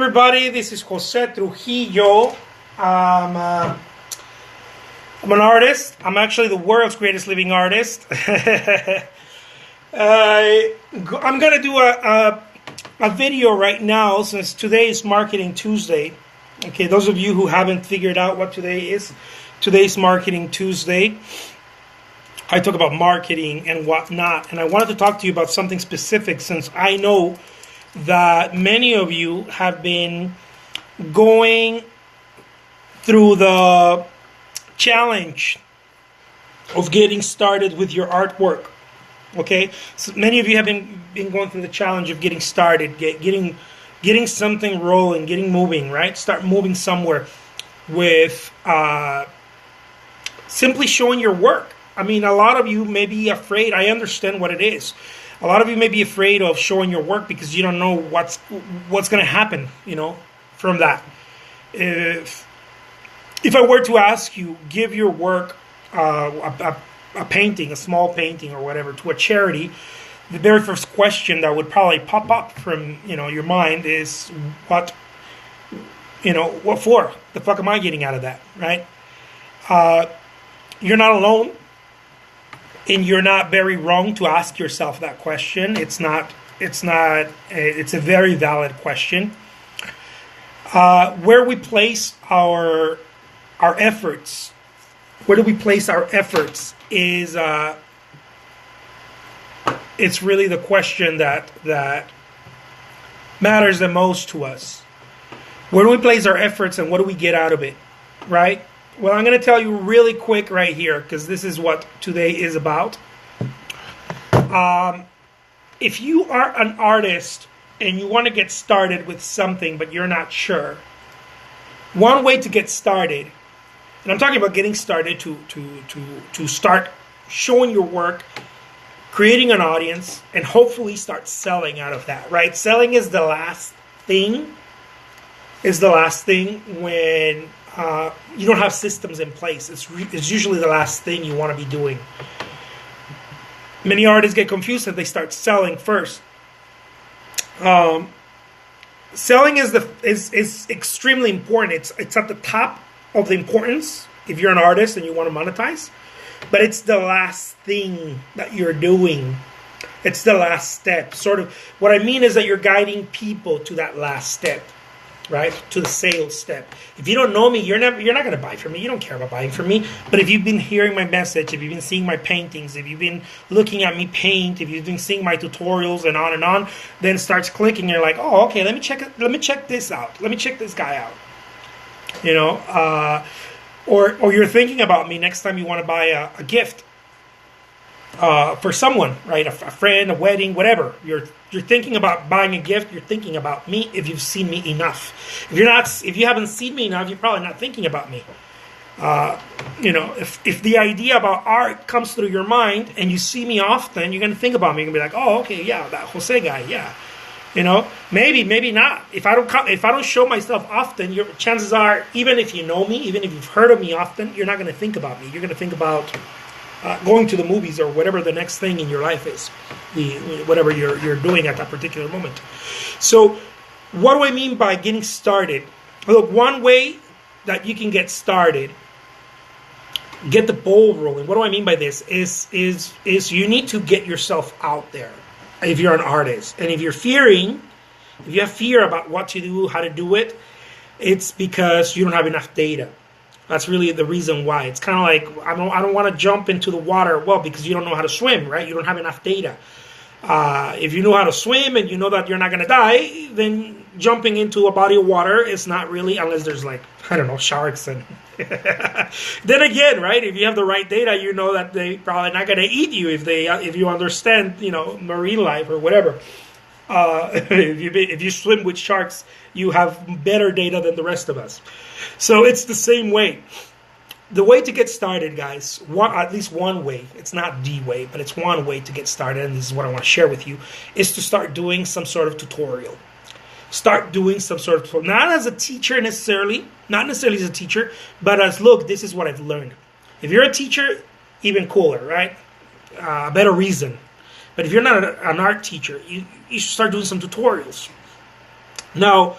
everybody, this is Jose Trujillo. I'm an artist. I'm actually the world's greatest living artist. I'm going to do a video right now since today is Marketing Tuesday. Okay, those of you who haven't figured out what today is, today's Marketing Tuesday. I talk about marketing and whatnot, and I wanted to talk to you about something specific since I know that many of you have been going through the challenge of getting started with your artwork. Okay, so many of you have been going through the challenge of getting started, getting something rolling, getting moving, right? Start moving somewhere with simply showing your work. I mean, a lot of you may be afraid. I understand what it is. A lot of you may be afraid of showing your work because you don't know what's going to happen, from that. If I were to ask you, give your work, a painting, a small painting or whatever, to a charity, the very first question that would probably pop up from, your mind is, what for? The fuck am I getting out of that, right? You're not alone. And you're not very wrong to ask yourself that question. It's a very valid question. Where we place our efforts, where do we place our efforts is it's really the question that matters the most to us. Where do we place our efforts and what do we get out of it, right? Well, I'm going to tell you really quick right here, because this is what today is about. If you are an artist and you want to get started with something, but you're not sure, one way to get started, and I'm talking about getting started to start showing your work, creating an audience, and hopefully start selling out of that, right? Selling is the last thing. When you don't have systems in place. It's usually the last thing you want to be doing. Many artists get confused if they start selling first. Selling is extremely important. It's at the top of the importance if you're an artist and you want to monetize. But it's the last thing that you're doing. It's the last step. Sort of what I mean is that you're guiding people to that last step. Right, to the sales step. If you don't know me, you're not going to buy from me. You don't care about buying from me. But if you've been hearing my message, if you've been seeing my paintings, if you've been looking at me paint, if you've been seeing my tutorials and on, then it starts clicking. You're like, oh, okay, let me check this out. Let me check this guy out. Or you're thinking about me next time you want to buy a gift for someone, right? A friend, a wedding, whatever. You're thinking about buying a gift. You're thinking about me if you've seen me enough. If you haven't seen me enough, you're probably not thinking about me. If the idea about art comes through your mind and you see me often, you're gonna think about me. You're gonna be like, oh, okay, yeah, that Jose guy, yeah. Maybe not. If I don't show myself often, your chances are, even if you know me, even if you've heard of me often, you're not gonna think about me. You're gonna think about going to the movies or whatever the next thing in your life is, whatever you're doing at that particular moment. So what do I mean by getting started? Look, one way that you can get started, get the ball rolling, what do I mean by this, is you need to get yourself out there if you're an artist. And if you have fear about what to do, how to do it, it's because you don't have enough data. That's really the reason why. It's kind of like, I don't want to jump into the water, well, because you don't know how to swim, right? You don't have enough data. If you know how to swim and you know that you're not going to die, then jumping into a body of water is not really, unless there's sharks. And then again, right, if you have the right data, you know that they probably not going to eat you if you understand, marine life or whatever. If you swim with sharks, you have better data than the rest of us. So it's the same way. The way to get started, guys, at least one way, it's not the way, but it's one way to get started, and this is what I want to share with you, is to start doing some sort of tutorial. Start doing some sort of tutorial. Not as a teacher necessarily, not necessarily as a teacher, but as, look, this is what I've learned. If you're a teacher, even cooler, right? Better reason. But if you're not an art teacher, you should start doing some tutorials. Now,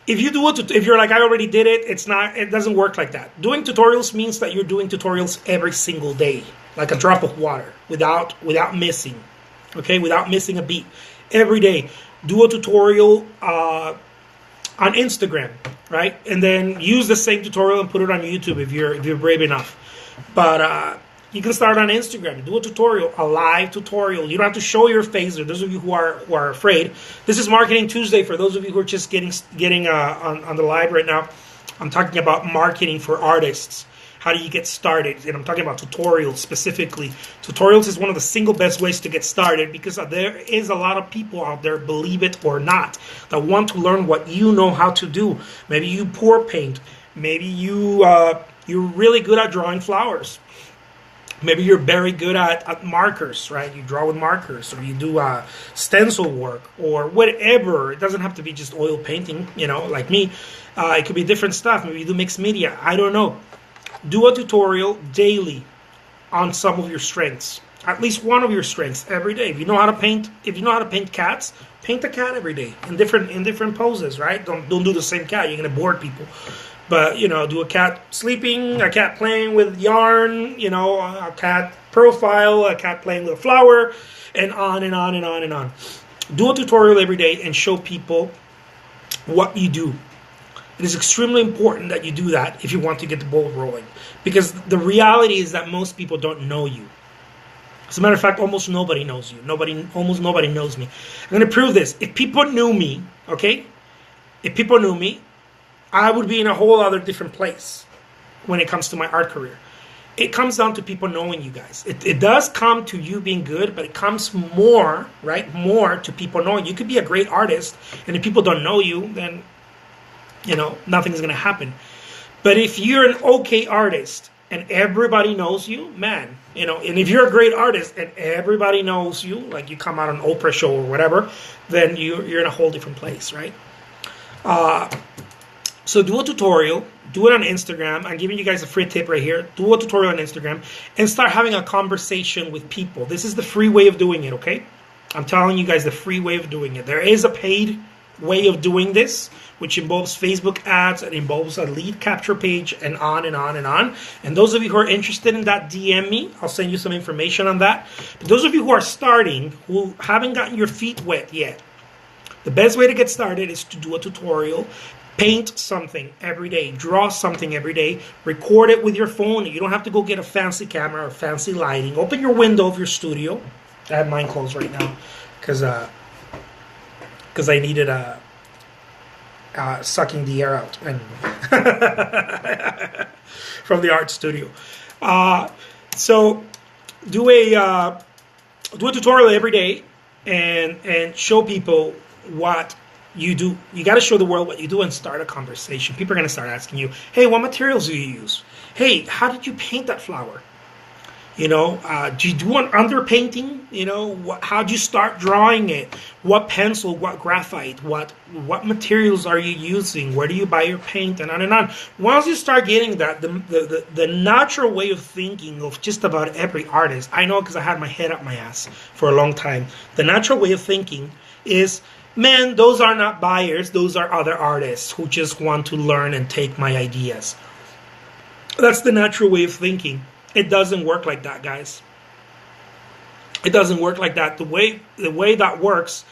if you do it, if you're like, I already did it, it doesn't work like that. Doing tutorials means that you're doing tutorials every single day, like a drop of water, without missing, okay, without missing a beat. Every day, do a tutorial on Instagram, right, and then use the same tutorial and put it on YouTube if you're brave enough. But you can start on Instagram. Do a tutorial, a live tutorial. You don't have to show your face. Or those of you who are afraid. This is Marketing Tuesday. For those of you who are just getting on the live right now, I'm talking about marketing for artists. How do you get started? And I'm talking about tutorials specifically. Tutorials is one of the single best ways to get started, because there is a lot of people out there, believe it or not, that want to learn what you know how to do. Maybe you pour paint. Maybe you're really good at drawing flowers. Maybe you're very good at markers, right? You draw with markers, or you do stencil work, or whatever. It doesn't have to be just oil painting, like me. It could be different stuff. Maybe you do mixed media. I don't know. Do a tutorial daily on some of your strengths. At least one of your strengths every day. If you know how to paint cats, paint a cat every day in different poses, right? Don't do the same cat. You're gonna bore people. But, do a cat sleeping, a cat playing with yarn, a cat profile, a cat playing with a flower, and on and on and on and on. Do a tutorial every day and show people what you do. It is extremely important that you do that if you want to get the ball rolling. Because the reality is that most people don't know you. As a matter of fact, almost nobody knows you. Almost nobody knows me. I'm going to prove this. If people knew me, okay? If people knew me, I would be in a whole other different place when it comes to my art career. It comes down to people knowing you guys. It does come to you being good, but it comes more, right? More to people knowing. You could be a great artist, and if people don't know you, then, nothing's going to happen. But if you're an okay artist and everybody knows you, man, and if you're a great artist and everybody knows you, like you come out on an Oprah show or whatever, then you're in a whole different place, right? So do a tutorial, do it on Instagram. I'm giving you guys a free tip right here. Do a tutorial on Instagram and start having a conversation with people. This is the free way of doing it, okay? I'm telling you guys the free way of doing it. There is a paid way of doing this, which involves Facebook ads, and involves a lead capture page, and on and on and on. And those of you who are interested in that, DM me. I'll send you some information on that. But those of you who are starting, who haven't gotten your feet wet yet, the best way to get started is to do a tutorial. Paint something every day. Draw something every day. Record it with your phone. You don't have to go get a fancy camera or fancy lighting. Open your window of your studio. I have mine closed right now because I needed sucking the air out and from the art studio. So do a tutorial every day and show people what you do. You got to show the world what you do and start a conversation. People are going to start asking you, hey, what materials do you use? Hey, how did you paint that flower? Do you do an underpainting? How'd you start drawing it? What pencil, what graphite, what materials are you using? Where do you buy your paint? And on and on. Once you start getting that, the natural way of thinking of just about every artist, I know because I had my head up my ass for a long time. The natural way of thinking is, man, those are not buyers. Those are other artists who just want to learn and take my ideas. That's the natural way of thinking. It doesn't work like that, guys. It doesn't work like that. The way that works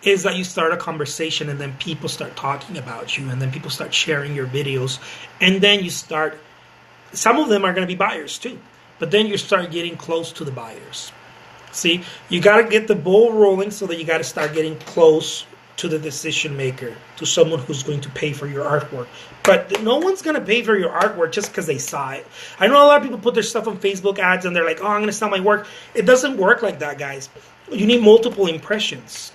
is that you start a conversation, and then people start talking about you, and then people start sharing your videos, and then you start. Some of them are going to be buyers too, but then you start getting close to the buyers. See, you got to get the ball rolling so that you got to start getting close to the decision maker, to someone who's going to pay for your artwork. But no one's going to pay for your artwork just because they saw it. I know a lot of people put their stuff on Facebook ads and they're like, oh, I'm going to sell my work. It doesn't work like that, guys. You need multiple impressions.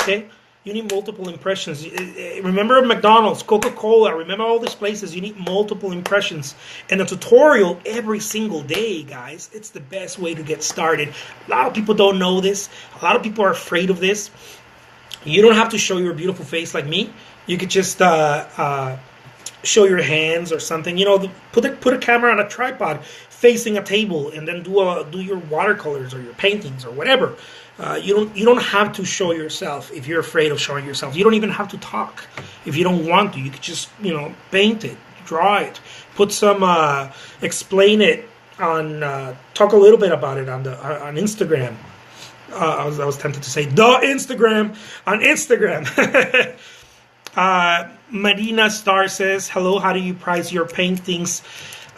Okay? You need multiple impressions. Remember McDonald's, Coca-Cola, remember all these places. You need multiple impressions. And a tutorial every single day, guys. It's the best way to get started. A lot of people don't know this. A lot of people are afraid of this. You don't have to show your beautiful face like me. You could just show your hands or something. Put a camera on a tripod facing a table, and then do your watercolors or your paintings or whatever. You don't have to show yourself if you're afraid of showing yourself. You don't even have to talk if you don't want to. You could just paint it, draw it, put some explain it on talk a little bit about it on Instagram. I was tempted to say Instagram on Instagram. Marina Star says, hello, how do you price your paintings?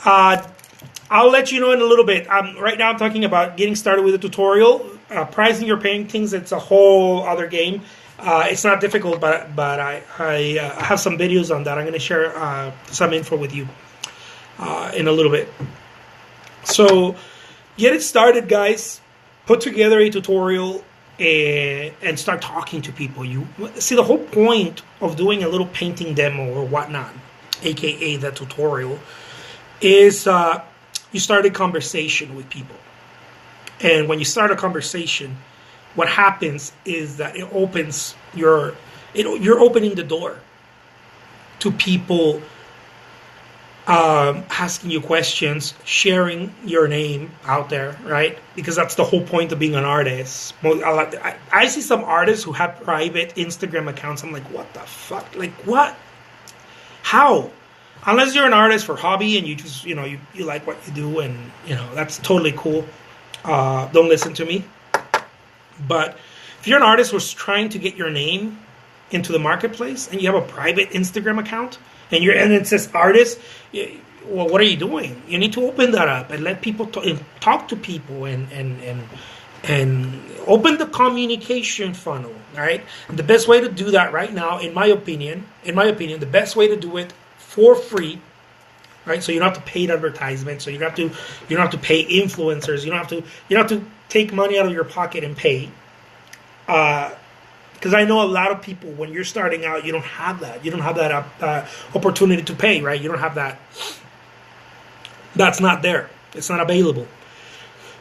I'll let you know in a little bit. Right now I'm talking about getting started with a tutorial. Pricing your paintings, it's a whole other game. It's not difficult, but I have some videos on that. I'm going to share some info with you in a little bit. So get it started, guys. Put together a tutorial and start talking to people. You see, the whole point of doing a little painting demo or whatnot, aka the tutorial, is you start a conversation with people. And when you start a conversation, what happens is that it opens you're opening the door to people asking you questions, sharing your name out there, right? Because that's the whole point of being an artist. I see some artists who have private Instagram accounts. I'm like, what the fuck? Like, what? How? Unless you're an artist for hobby and you just, you like what you do, and, that's totally cool. Don't listen to me. But if you're an artist who's trying to get your name into the marketplace and you have a private Instagram account and it says artist, well, what are you doing? You need to open that up and let people talk to people and open the communication funnel, right? And the best way to do that right now, in my opinion, the best way to do it for free, right? So you don't have to pay advertisement. So you don't have to pay influencers. You don't have to take money out of your pocket and pay. Because I know a lot of people, when you're starting out, you don't have that. You don't have that opportunity to pay, right? You don't have that. That's not there. It's not available.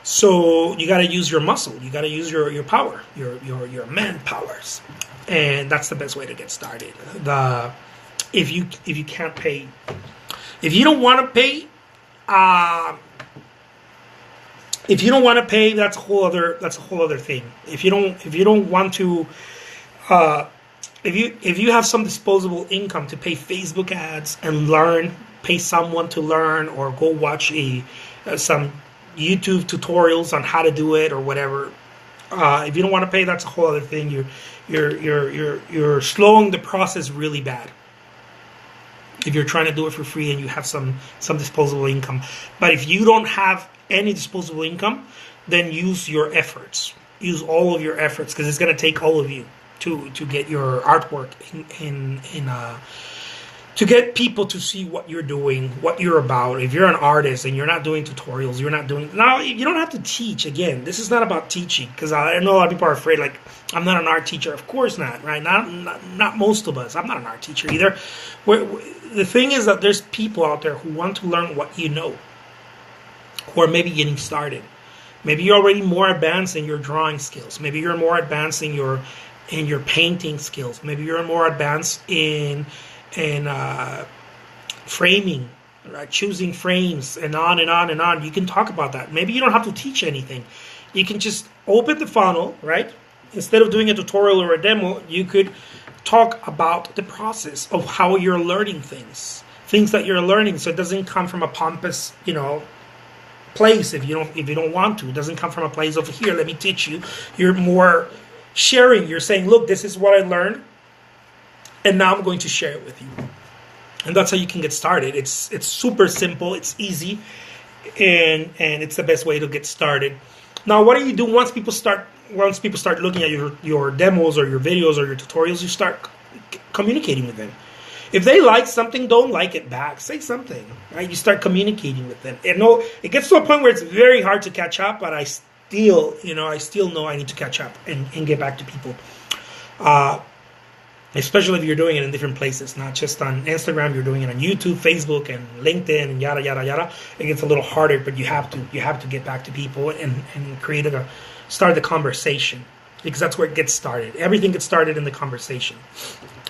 So you got to use your muscle. You got to use your power, your manpowers, and that's the best way to get started. If you can't pay, if you don't want to pay, that's a whole other thing. If you don't want to, if you have some disposable income to pay Facebook ads and pay someone to learn, or go watch some YouTube tutorials on how to do it or whatever. If you don't want to pay, that's a whole other thing. You're slowing the process really bad. If you're trying to do it for free and you have some disposable income. But if you don't have any disposable income, then use your efforts. Use all of your efforts, because it's going to take all of you to get your artwork to get people to see what you're doing, what you're about. If you're an artist and you're not doing tutorials, now you don't have to teach. Again, this is not about teaching, because I know a lot of people are afraid, like, I'm not an art teacher. Of course not, right? Not most of us. I'm not an art teacher either. The thing is that there's people out there who want to learn what you know, who are maybe getting started. Maybe you're already more advanced in your drawing skills. Maybe you're more advanced in your painting skills. Maybe you're more advanced in framing, right? Choosing frames, and on and on and on. You can talk about that. Maybe you don't have to teach anything. You can just open the funnel, right? Instead of doing a tutorial or a demo, you could talk about the process of how you're learning things that you're learning. So it doesn't come from a pompous, place. If you don't want to, it doesn't come from a place of, here, let me teach you. You're more sharing. You're saying, look, this is what I learned, and now I'm going to share it with you. And that's how you can get started. It's super simple. It's easy, and it's the best way to get started. Now, what do you do once people start looking at your demos or your videos or your tutorials? You start communicating with them. If they like something, don't like it back. Say something, right? You start communicating with them. And it gets to a point where it's very hard to catch up, but I still know I need to catch up and get back to people. Especially if you're doing it in different places, not just on Instagram. You're doing it on YouTube, Facebook, and LinkedIn, and yada yada yada. It gets a little harder, but you have to get back to people and start the conversation, because that's where it gets started. Everything gets started in the conversation.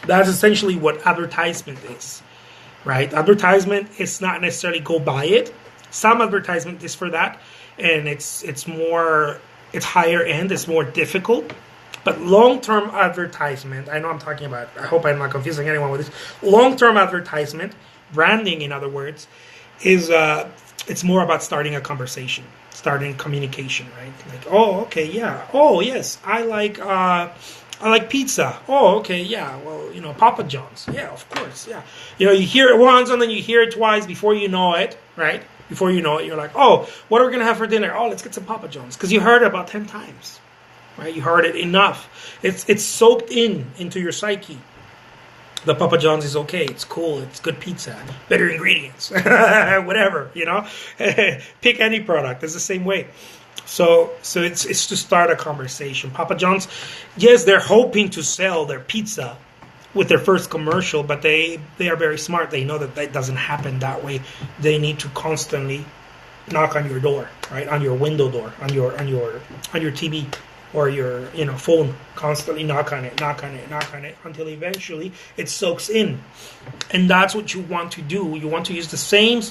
That's essentially what advertisement is, right? Advertisement is not necessarily go buy it. Some advertisement is for that, and it's more it's higher end, it's more difficult. But long-term advertisement, I know I'm talking about, I hope I'm not confusing anyone with this. Long-term advertisement, branding in other words, is it's more about starting a conversation, starting communication, right? Like, oh, okay, yeah. Oh, yes, I like pizza. Oh, okay, yeah. Well, Papa John's. Yeah, of course, yeah. You hear it once and then you hear it twice before you know it, right? Before you know it, you're like, oh, what are we going to have for dinner? Oh, let's get some Papa John's. Because you heard it about 10 times, right? You heard it enough. It's soaked into your psyche. The Papa John's is okay. It's cool. It's good pizza. Better ingredients. Whatever, Pick any product. It's the same way. So it's to start a conversation. Papa John's, yes, they're hoping to sell their pizza with their first commercial, but they are very smart. They know that doesn't happen that way. They need to constantly knock on your door, right? On your window door, on your TV or your phone. Constantly knock on it until eventually it soaks in. And that's what you want to do. You want to use the same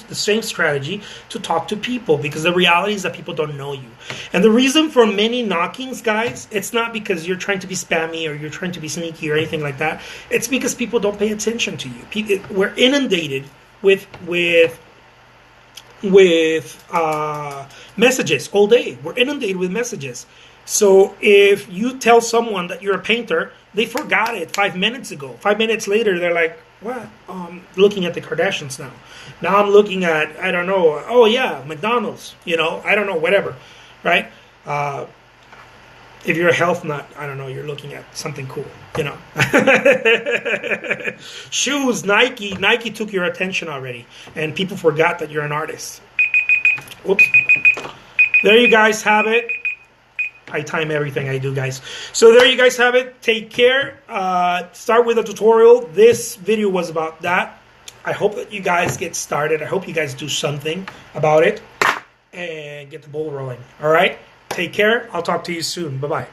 strategy to talk to people, because the reality is that people don't know you. And the reason for many knockings, guys, it's not because you're trying to be spammy or you're trying to be sneaky or anything like that. It's because people don't pay attention to you. We're inundated with messages all day. We're inundated with messages. So if you tell someone that you're a painter, they forgot it 5 minutes ago. 5 minutes later, they're like, what? Looking at the Kardashians now. Now I'm looking at, I don't know, oh yeah, McDonald's, I don't know, whatever, right? If you're a health nut, I don't know, you're looking at something cool, Shoes, Nike took your attention already, and people forgot that you're an artist. Oops. There you guys have it. I time everything I do, guys. So there you guys have it. Take care. Start with a tutorial. This video was about that. I hope that you guys get started. I hope you guys do something about it and get the ball rolling. All right? Take care. I'll talk to you soon. Bye-bye.